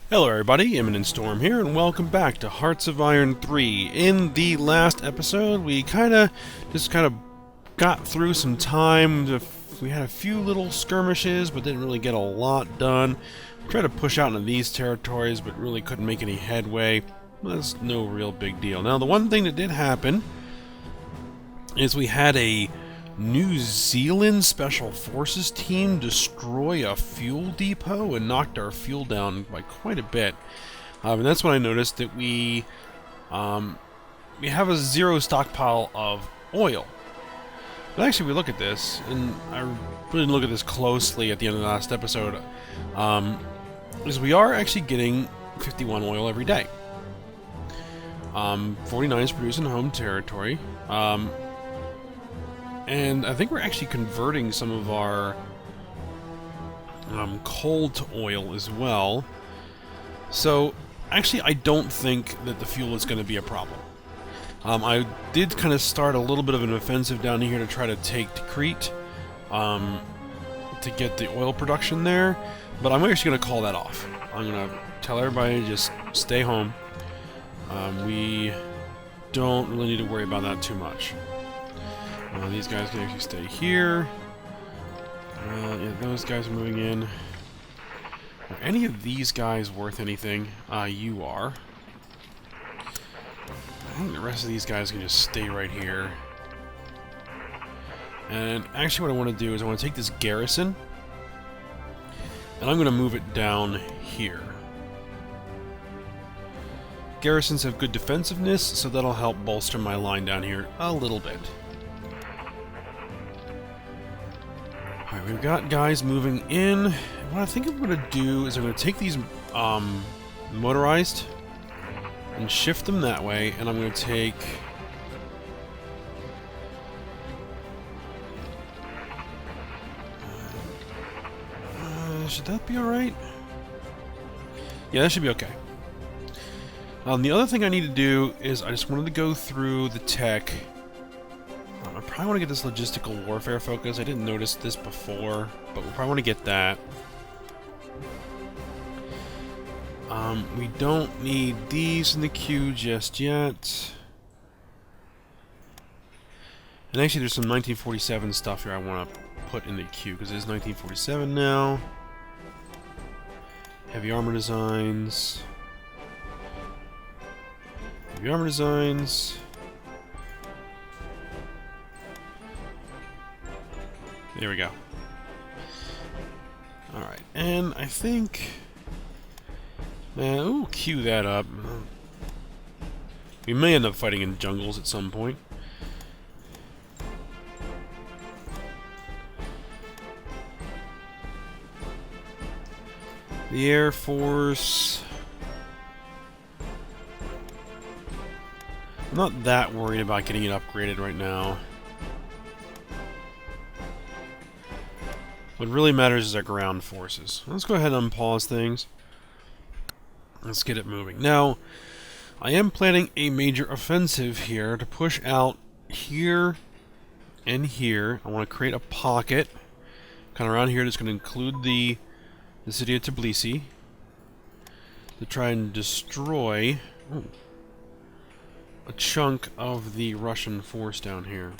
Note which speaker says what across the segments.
Speaker 1: Hello everybody, Imminent Storm here, and welcome back to Hearts of Iron 3. In the last episode, we kind of got through some time. We had a few little skirmishes, but didn't really get a lot done. Tried to push out into these territories, but really couldn't make any headway. That's no real big deal. Now, the one thing that did happen is we had a New Zealand Special Forces team destroy a fuel depot and knocked our fuel down by quite a bit. And that's when I noticed that we have a zero stockpile of oil. But actually, we look at this, and I really didn't look at this closely at the end of the last episode, is we are actually getting 51 oil every day. 49 is produced in home territory. And I think we're actually converting some of our coal to oil as well. So, actually, I don't think that the fuel is going to be a problem. I did kind of start a little bit of an offensive down here to try to take Crete to get the oil production there, but I'm actually going to call that off. I'm going to tell everybody to just stay home. We don't really need to worry about that too much. These guys can actually stay here. Yeah, those guys are moving in. Are any of these guys worth anything? You are. I think the rest of these guys can just stay right here. And actually what I want to do is I want to take this garrison, and I'm going to move it down here. Garrisons have good defensiveness, so that'll help bolster my line down here a little bit. Alright, we've got guys moving in. What I think I'm going to do is I'm going to take these motorized and shift them that way, and I'm going to take... should that be alright? Yeah, that should be okay. The other thing I need to do is I just wanted to go through the tech. I probably want to get this logistical warfare focus. I didn't notice this before, but we probably want to get that. We don't need these in the queue just yet. And actually there's some 1947 stuff here I want to put in the queue, because it is 1947 now. Heavy armor designs. Heavy armor designs. There we go. Alright, and I think... ooh, queue that up. We may end up fighting in jungles at some point. The Air Force... I'm not that worried about getting it upgraded right now. What really matters is our ground forces. Let's go ahead and unpause things. Let's get it moving. Now, I am planning a major offensive here to push out here and here. I want to create a pocket kind of around here that's going to include the city of Tbilisi to try and destroy a chunk of the Russian force down here.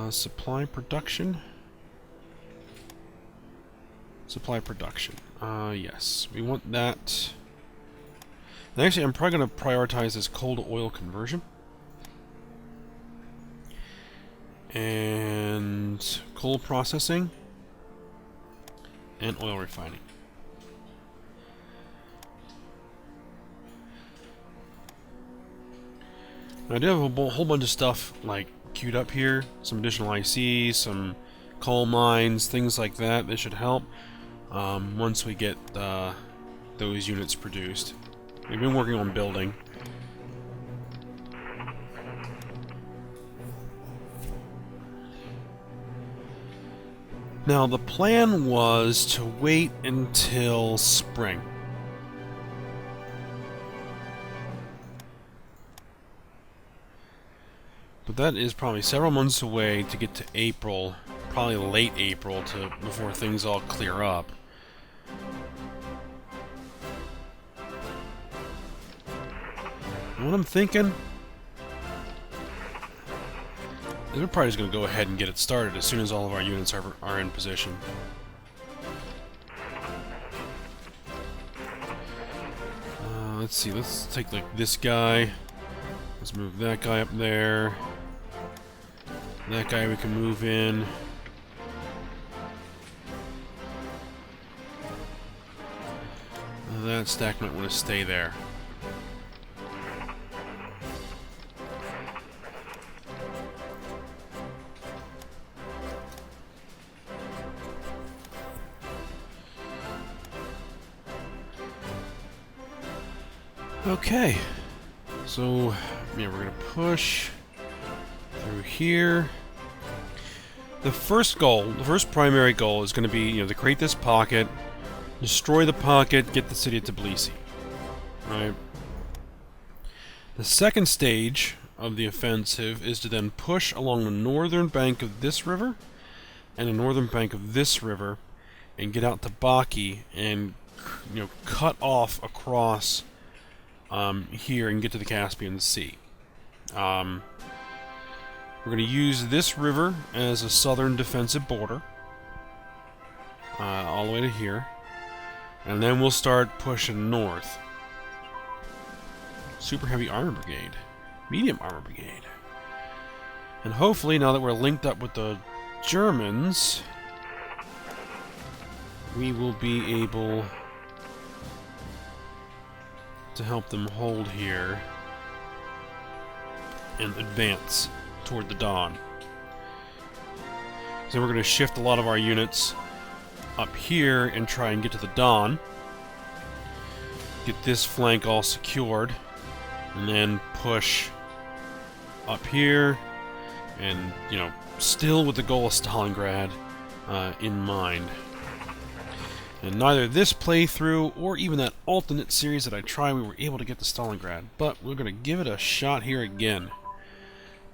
Speaker 1: Supply production. Supply production. Yes, we want that. And actually, I'm probably going to prioritize this coal to oil conversion. And coal processing. And oil refining. Now, I do have a whole bunch of stuff, like, queued up here. Some additional ICs, some coal mines, things like that. This should help. Once we get those units produced. We've been working on building. Now, the plan was to wait until spring. But that is probably several months away to get to April, probably late April, before things all clear up. What I'm thinking is we're probably just going to go ahead and get it started as soon as all of our units are in position. Let's see, let's take like this guy. Let's move that guy up there. That guy we can move in. That stack might want to stay there. Okay, so yeah, we're gonna push through here. The first goal, the first primary goal, is going to be, to create this pocket, destroy the pocket, get the city of Tbilisi. Right. The second stage of the offensive is to then push along the northern bank of this river and the northern bank of this river, and get out to Baki and cut off across here and get to the Caspian Sea. We're going to use this river as a southern defensive border, all the way to here, and then we'll start pushing north. Super heavy armor brigade, medium armor brigade, and hopefully now that we're linked up with the Germans, we will be able to help them hold here and advance toward the Don. So we're going to shift a lot of our units up here and try and get to the Don. Get this flank all secured, and then push up here, and still with the goal of Stalingrad in mind. And neither this playthrough or even that alternate series that I tried, we were able to get to Stalingrad. But we're going to give it a shot here again.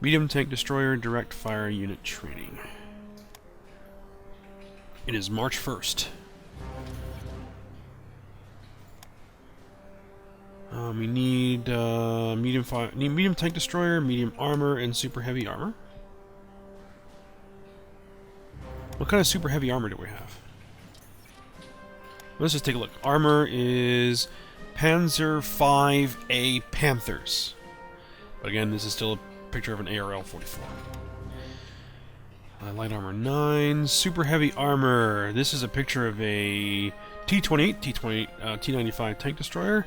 Speaker 1: Medium tank destroyer, direct fire unit training. It is March 1st. We need medium tank destroyer, medium armor, and super heavy armor. What kind of super heavy armor do we have? Let's just take a look. Armor is Panzer 5A Panthers. But again, this is still a picture of an ARL-44. Light armor 9. Super heavy armor. This is a picture of a T-28, T-95 tank destroyer.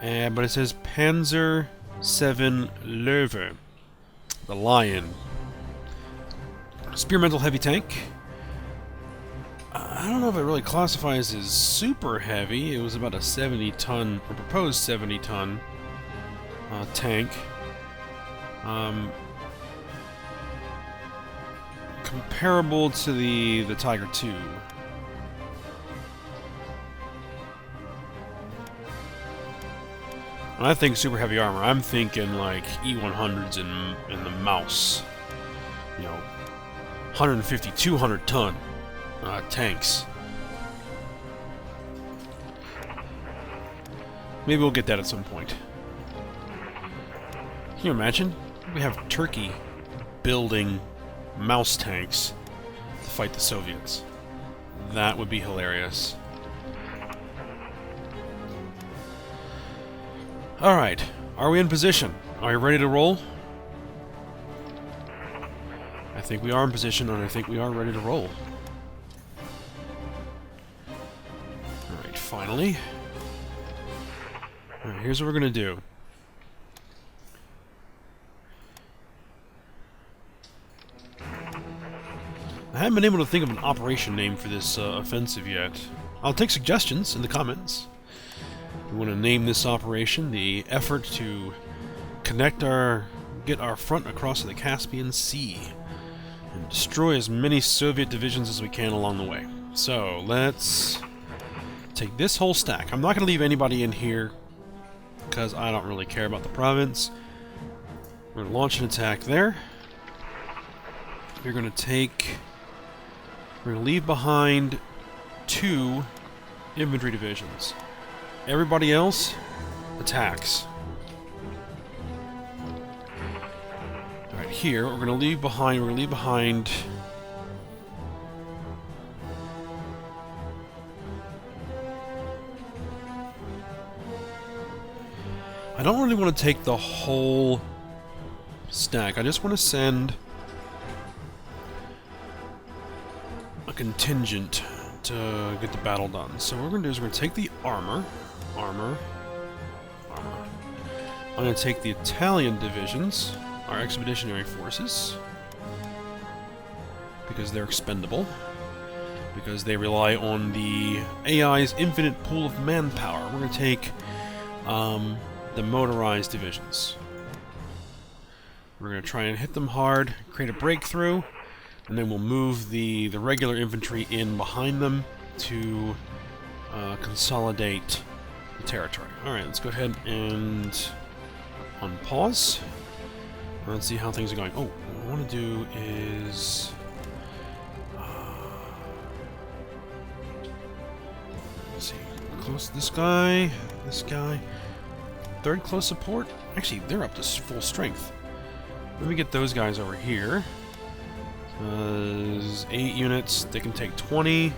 Speaker 1: But it says Panzer 7 Löwe. The Lion. Spearmental heavy tank. I don't know if it really classifies as super heavy. It was about a 70-ton, or proposed 70-ton tank. Comparable to the Tiger II. When I think super heavy armor, I'm thinking like E-100s in the Mouse. 150, 200 ton tanks. Maybe we'll get that at some point. Can you imagine? We have Turkey building mouse tanks to fight the Soviets. That would be hilarious. Alright, are we in position? Are you ready to roll? I think we are in position, and I think we are ready to roll. Alright, finally. Alright, here's what we're gonna do. I haven't been able to think of an operation name for this offensive yet. I'll take suggestions in the comments. We want to name this operation the effort to get our front across the Caspian Sea and destroy as many Soviet divisions as we can along the way. So let's take this whole stack. I'm not going to leave anybody in here because I don't really care about the province. We're going to launch an attack there. We're going to leave behind 2 infantry divisions. Everybody else attacks. here. We're gonna leave behind. We're gonna leave behind. I don't really want to take the whole stack. I just want to send a contingent to get the battle done. So what we're going to do is we're going to take the armor. I'm going to take the Italian divisions, our expeditionary forces, because they're expendable, because they rely on the AI's infinite pool of manpower. We're going to take the motorized divisions. We're going to try and hit them hard, create a breakthrough, and then we'll move the regular infantry in behind them to consolidate the territory. Alright, let's go ahead and unpause. Let's see how things are going. Oh, what I want to do is... let's see, close this guy, third close support? Actually, they're up to full strength. Let me get those guys over here. 8 units, they can take 20.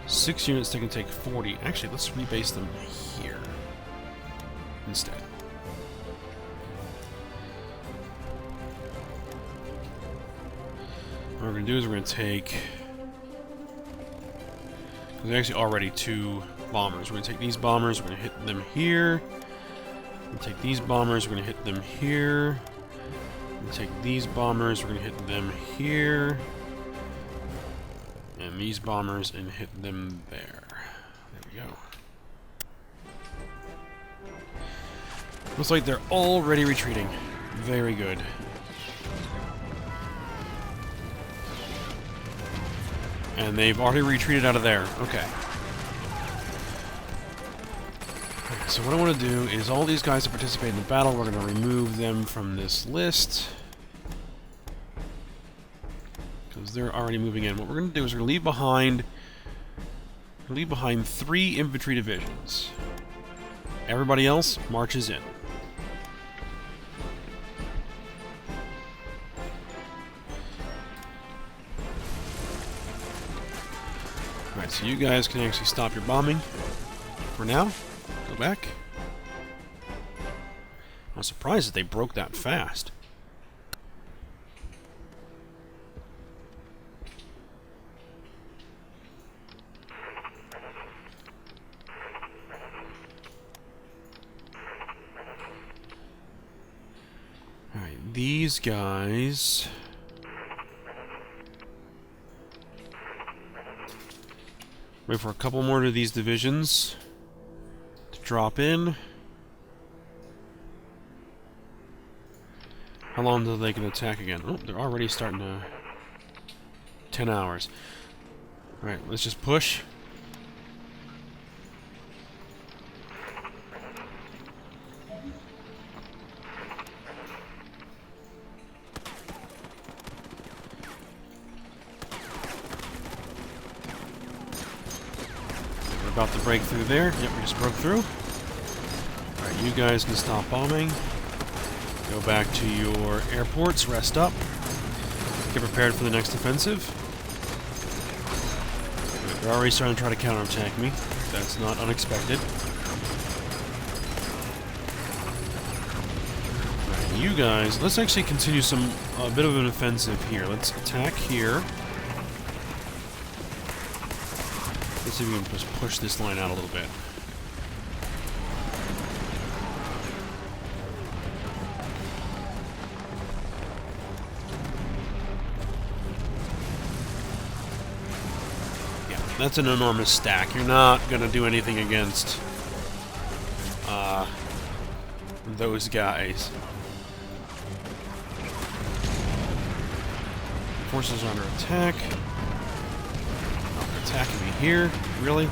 Speaker 1: 6 units, they can take 40. Actually, let's rebase them here instead. What we're going to do is we're going to take... there's actually already 2 bombers. We're going to take these bombers, we're going to hit them here. We're going to take these bombers, we're going to hit them here. We're going to take these bombers, we're going to hit them here. And these bombers and hit them there. There we go. Looks like they're already retreating. Very good. And they've already retreated out of there. Okay. So what I want to do is all these guys that participate in the battle, we're going to remove them from this list. Because they're already moving in. What we're going to do is we're going to leave behind 3 infantry divisions. Everybody else marches in. Alright, so you guys can actually stop your bombing for now. Go back. I'm surprised that they broke that fast. Alright, these guys... wait for a couple more of these divisions to drop in. How long until they can attack again? Oh, they're already starting to... 10 hours. Alright, let's just push. About to break through there. Yep, we just broke through. Alright, you guys can stop bombing. Go back to your airports, rest up. Get prepared for the next offensive. Right, they're already starting to try to counterattack me. That's not unexpected. Alright, you guys, let's actually continue a bit of an offensive here. Let's attack here. Let's see if we can just push this line out a little bit. Yeah, that's an enormous stack. You're not going to do anything against those guys. Forces are under attack. Attacking me here? Really?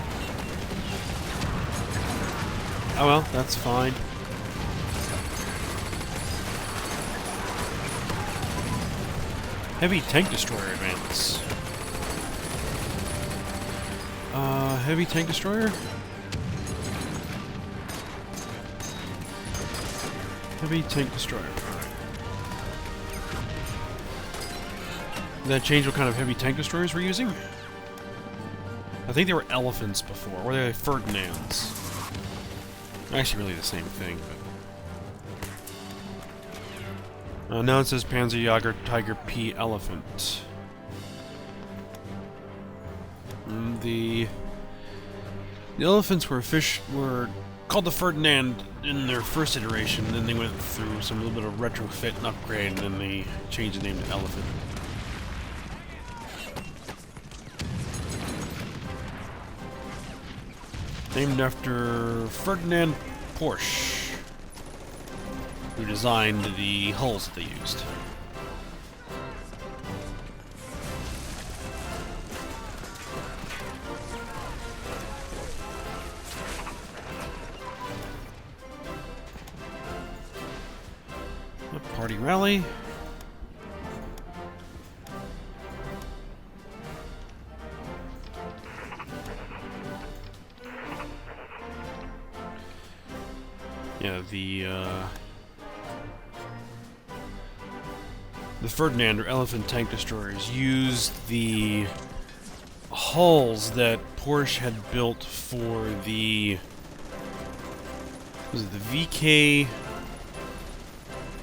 Speaker 1: Oh well, that's fine. Heavy tank destroyer advance. Heavy tank destroyer? Heavy tank destroyer. Alright. that change what kind of heavy tank destroyers we're using? I think they were elephants before, or they were Ferdinands. Actually, really the same thing, but... now it says Panzerjäger Tiger P Elephant. The elephants were called the Ferdinand in their first iteration, and then they went through some little bit of retrofit and upgrade, and then they changed the name to Elephant. Named after Ferdinand Porsche, who designed the hulls that they used. A party rally. Yeah, the Ferdinand or Elephant tank destroyers used the hulls that Porsche had built for the VK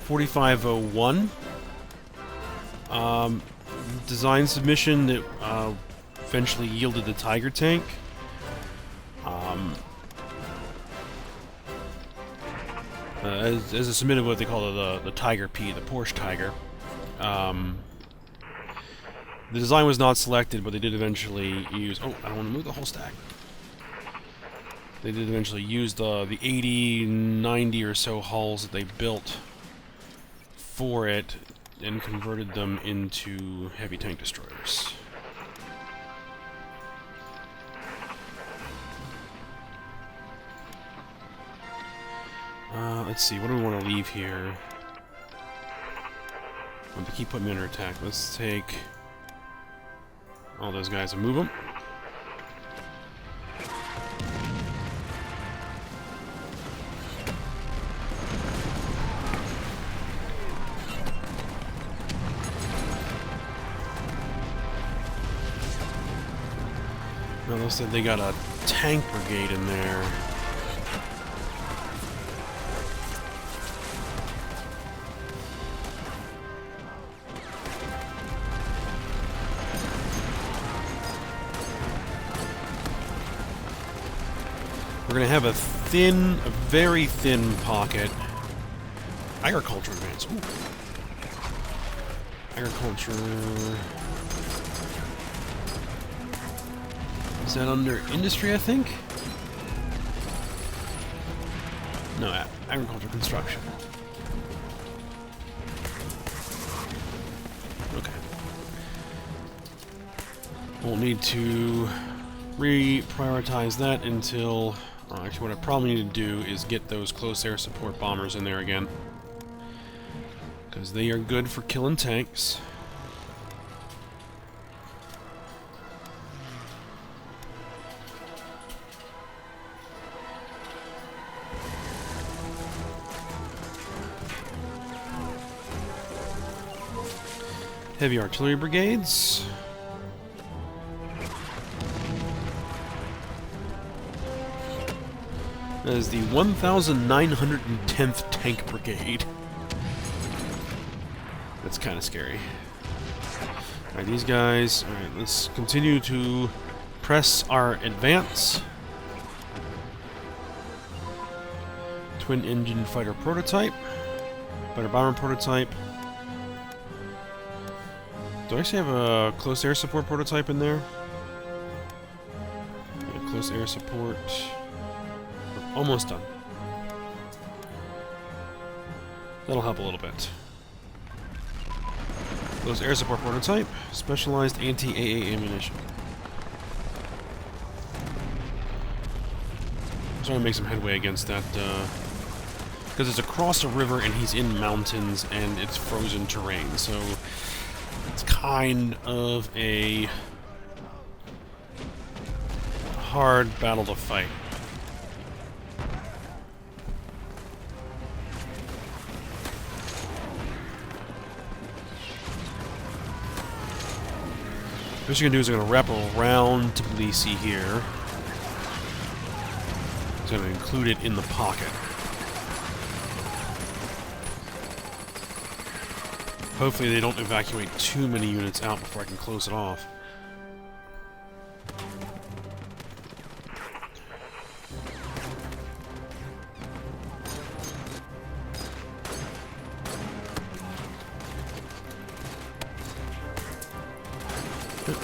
Speaker 1: 4501 design submission that eventually yielded the Tiger tank. As a submitted what they call the Tiger P, the Porsche Tiger. The design was not selected, but they did eventually use... Oh, I don't want to move the whole stack. They did eventually use the 80, 90 or so hulls that they built for it and converted them into heavy tank destroyers. Let's see, what do we want to leave here? I want to keep putting them under attack. Let's take all those guys and move them. Now, looks like they got a tank brigade in there. We're gonna have a very thin pocket. Agriculture advance. Ooh. Agriculture. Is that under industry, I think? No, agriculture construction. Okay. We'll need to reprioritize that until... actually, what I probably need to do is get those close air support bombers in there again. Because they are good for killing tanks. Heavy artillery brigades. That is the 1910th Tank Brigade. That's kind of scary. Alright, these guys... Alright, let's continue to press our advance. Twin-engine fighter prototype. Fighter bomber prototype. Do I actually have a close air support prototype in there? Yeah, close air support... Almost done. That'll help a little bit. Those air support prototype, specialized anti-AA ammunition. I'm trying to make some headway against that, because it's across a river and he's in mountains and it's frozen terrain, so it's kind of a hard battle to fight. What you're going to do is you're going to wrap around Tbilisi here. It's going to include it in the pocket. Hopefully they don't evacuate too many units out before I can close it off.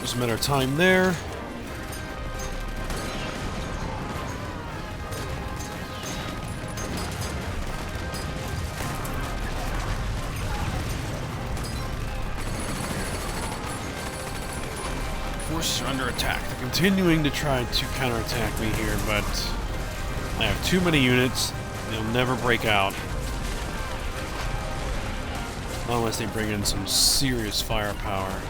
Speaker 1: Just a matter of time there. Forces are under attack. They're continuing to try to counterattack me here, but I have too many units. They'll never break out. Unless they bring in some serious firepower.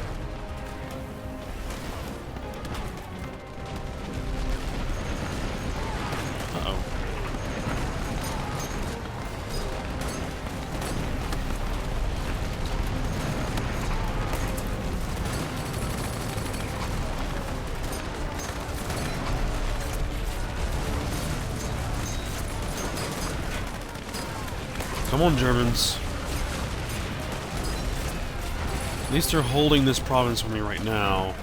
Speaker 1: Come on, Germans. At least they're holding this province for me right now.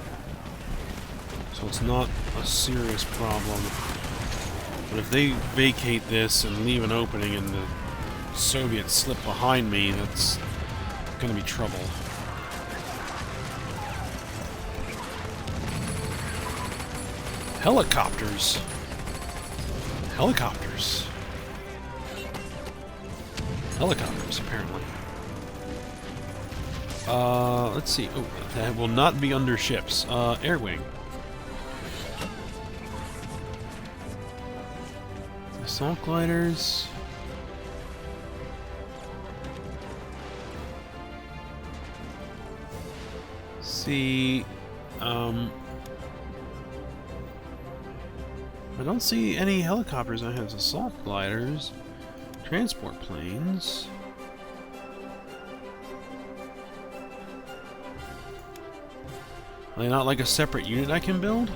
Speaker 1: So it's not a serious problem. But if they vacate this and leave an opening and the Soviets slip behind me, that's gonna be trouble. Helicopters. Helicopters. Helicopters, apparently. Let's see. Oh, that will not be under ships. Air wing. Assault gliders. See, I don't see any helicopters that has assault gliders. Transport planes. Are they not like a separate unit I can build?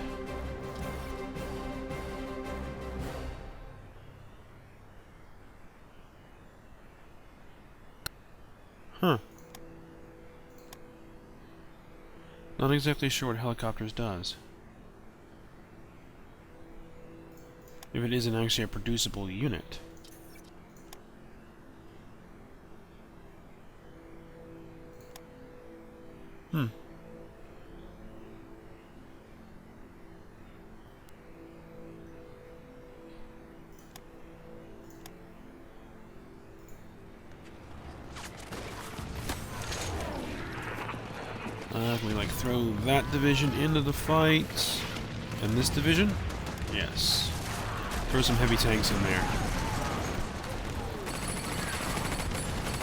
Speaker 1: Huh. Not exactly sure what helicopters does. If it isn't actually a producible unit. Hmm. Can we, like, throw that division into the fight? And this division? Yes. Throw some heavy tanks in there.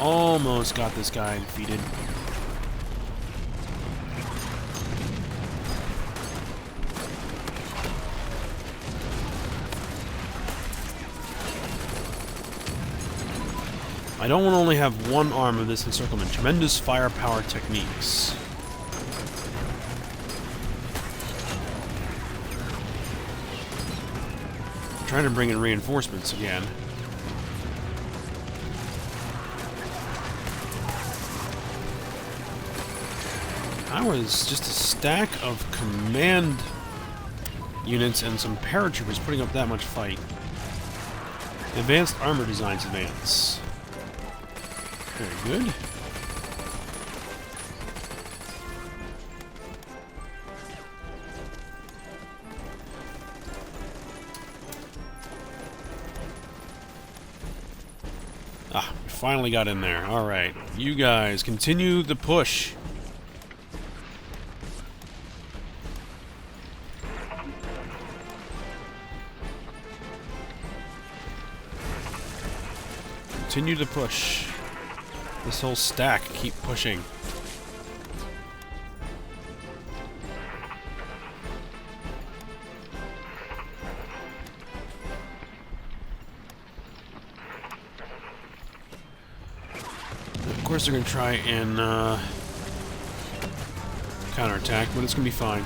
Speaker 1: Almost got this guy defeated. I don't want to only have one arm of this encirclement. Tremendous firepower techniques. I'm trying to bring in reinforcements again. How is just a stack of command units and some paratroopers putting up that much fight? Advanced armor designs advance. Very good. Ah, we finally got in there. Alright. You guys, continue the push. Continue to push. This whole stack, keep pushing. Of course they're going to try and kind counterattack, but it's going to be fine.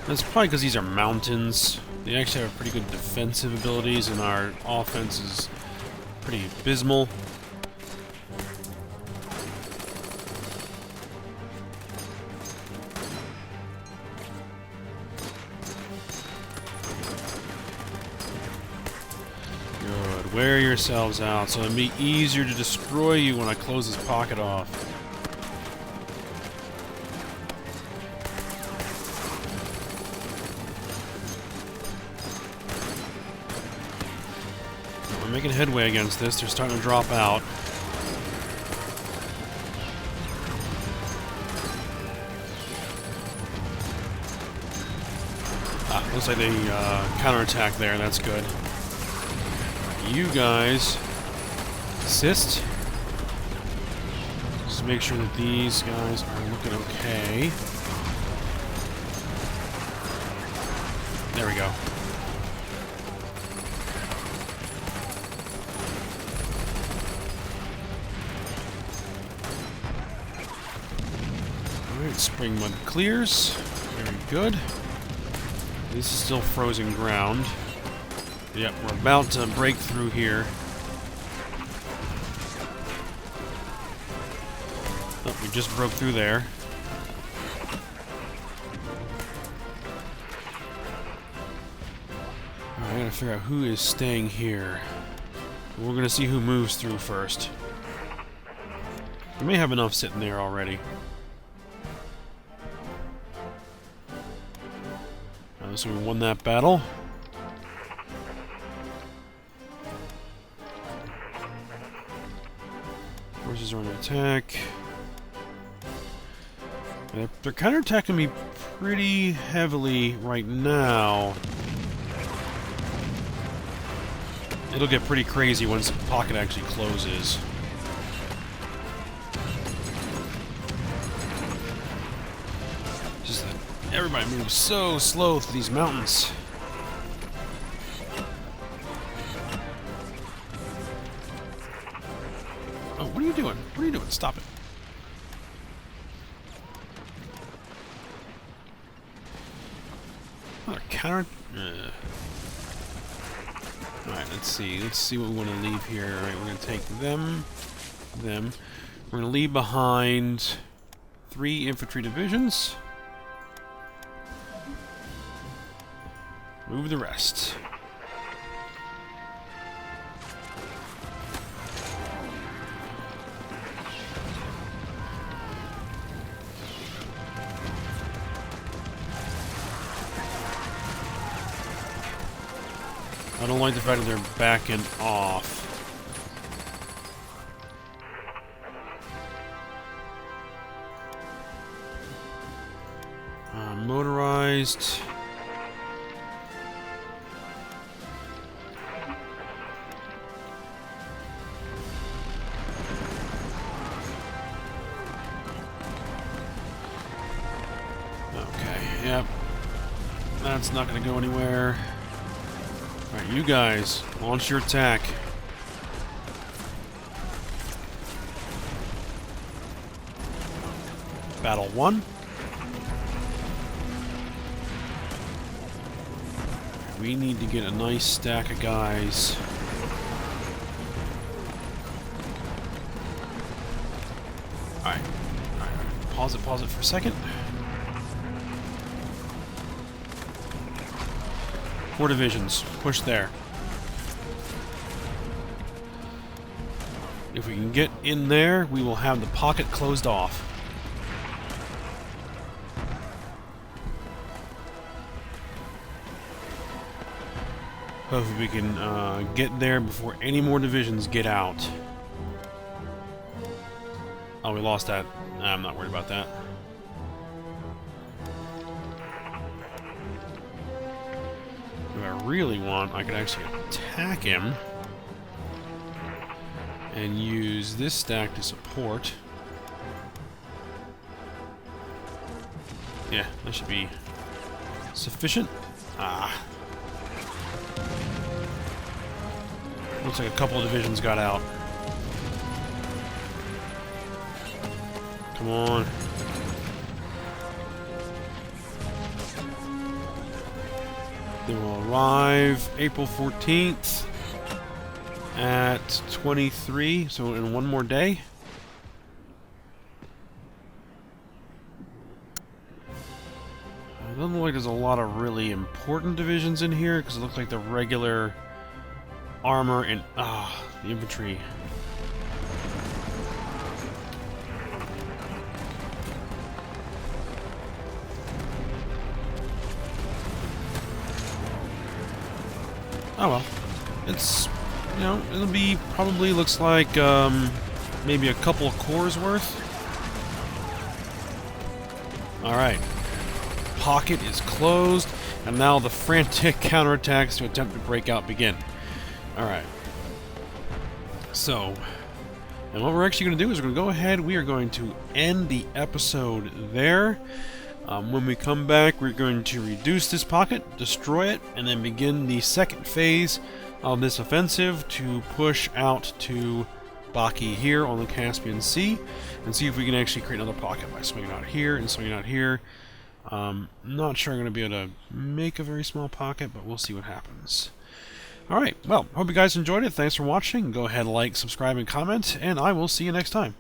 Speaker 1: That's probably because these are mountains. They actually have pretty good defensive abilities, and our offense is pretty abysmal. Good. Wear yourselves out, so it'll be easier to destroy you when I close this pocket off. We're making headway against this. They're starting to drop out. Looks like they counterattack there. That's good. You guys assist. Just make sure that these guys are looking okay. There we go. Alright, spring mud clears. Very good. This is still frozen ground. Yep, we're about to break through here. Oh, we just broke through there. Alright, I gotta figure out who is staying here. We're gonna see who moves through first. We may have enough sitting there already. So we won that battle. Forces are under attack. They're counterattacking me pretty heavily right now. It'll get pretty crazy once the pocket actually closes. Just that everybody moves so slow through these mountains. Oh, what are you doing? What are you doing? Stop it. Oh, counter... Alright, let's see. Let's see what we want to leave here. Alright, we're going to take them. We're going to leave behind 3 infantry divisions. Move the rest. I don't like the fact that they're backing off. Motorized. Okay, yep. That's not going to go anywhere. Alright, you guys, launch your attack. Battle 1. We need to get a nice stack of guys. Alright. Pause it for a second. 4 divisions. Push there. If we can get in there, we will have the pocket closed off. Hopefully we can get there before any more divisions get out. Oh, we lost that. Nah, I'm not worried about that. If I really want, I could actually attack him and use this stack to support. Yeah, that should be sufficient. Ah. Looks like a couple of divisions got out. Come on. They will arrive April 14th at 23, so in one more day. It doesn't look like there's a lot of really important divisions in here, because it looks like the regular armor and the infantry. Oh well. It's, you know, it'll be probably looks like maybe a couple of cores worth. Alright. Pocket is closed, and now the frantic counterattacks to attempt to break out begin. Alright. So, and what we're actually going to do is we're going to go ahead, we are going to end the episode there. When we come back, we're going to reduce this pocket, destroy it, and then begin the second phase of this offensive to push out to Baki here on the Caspian Sea, and see if we can actually create another pocket by swinging out here and swinging out here. Not sure I'm going to be able to make a very small pocket, but we'll see what happens. Alright, well, hope you guys enjoyed it. Thanks for watching. Go ahead, like, subscribe, and comment, and I will see you next time.